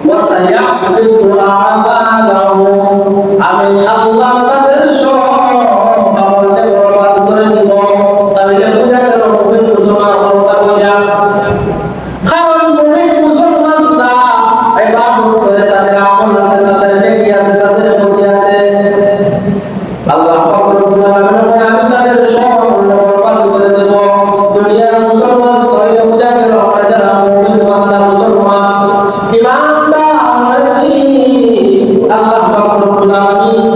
وسيحبط أعمالهم আমি আল্লাহ তাদের সব আমলকে বরবাদ করে দিব। তাহলে বুঝা গেল মুমিন মুসলমান হওয়াটা বুঝা। কারণ মুমিন মুসলমানরা ইবাদত করে, তাদের আমল আছে, তাদের নেকি আছে, তাদের মুক্তি আছে। আল্লাহ পাক রব্বুল আলামিন বলেন আমি তাদের সব আমলকে বরবাদ করে দেব। দুনিয়ার মুসলমান তাহলে বুঝা গেল আমরা যারা মুমিন বান্দা মুসলমান ইমানদার আছি, আল্লাহ পাক রব্বুল আলামিন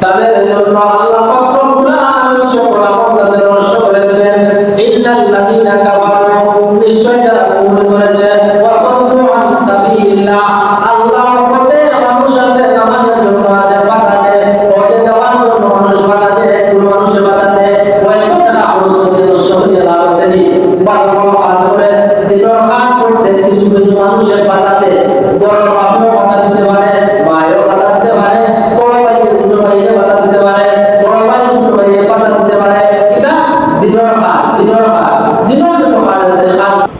তাদের জন্য আল্লাহ পাক রব্বুল আলামিন সকল আমল তাদের নষ্ট করে দিবেন। ইন্নাল্লাযীনা কাফারু নিশ্চয় যারা কুফর করেছে ওয়াসাদ্দু আন সাবিলিল্লাহ আল্লাহর পথে মানুষ আছে, নামাজের জন্য আসে বাধা দেয়, পথে যাওয়ার জন্য মানুষ বাধা দেয়, কোনো মানুষে বাধা দেয়, হয়তো তারা অবশ্যই নষ্ট হয়ে লাভ আছে নি বাধা খাত করে দিনের খাত করতে কিছু কিছু মানুষের বাধা দেয়। বড় বাপেও বাধা দিতে পারে, মায়েরও বাধা দিতে পারে, বড় ভাইকে ছোট ভাইকে বাধা দিতে পারে, বড় ভাই ছোট ভাইকে বাধা দিতে পারে। এটা দিনের খাত, দিনের খাত, দিনের জন্য খাত আছে।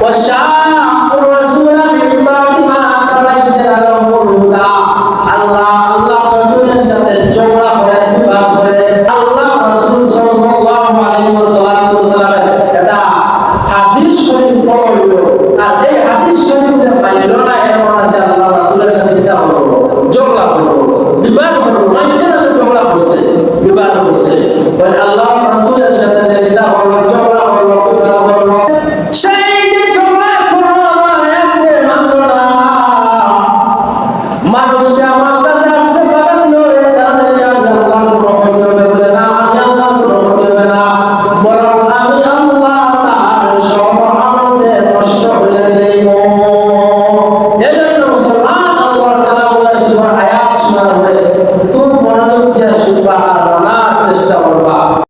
ওয়াশাকুর রাসূলা মিন বাদি মা তাবাyyana লাহুল হুদা আল্লাহ রাসূলের সাথে ঝগড়া করে, বিবাদ করে। আল্লাহ রাসূল সাল্লাল্লাহু আলাইহি ওয়াসাল্লাম এটা হাদিস শরীফ পড়লো, আর এই হাদিস শরীফের মাইলো না এমন আছে আল্লাহ রাসূলের সাথে কিতা হলো, ঝগড়া হলো, বিবাদ হলো, মানছে না, ঝগড়া হচ্ছে, বিবাদ হচ্ছে। বলে আল্লাহ রাসূলের সাথে যে কিতা হলো, ঝগড়া হলো, বিবাদ হলো, সেই যে ঝগড়া করলো আমার একবে মানলো না, মানুষকে আমার কাছে আসতে পারে না, এর কারণে আমি আল্লাহর কোনো ক্ষতি হবে বলে না, আমি আল্লাহর কোনো ক্ষতি হবে না, বরং আমি আল্লাহ তার সব আমলকে নষ্ট করে দেব। এজন্য মুসলমান আল্লাহর কালামুল্লাহ শরীফের আয়াত শোনার পরে খুব মনোযোগ দিয়ে শুনবা।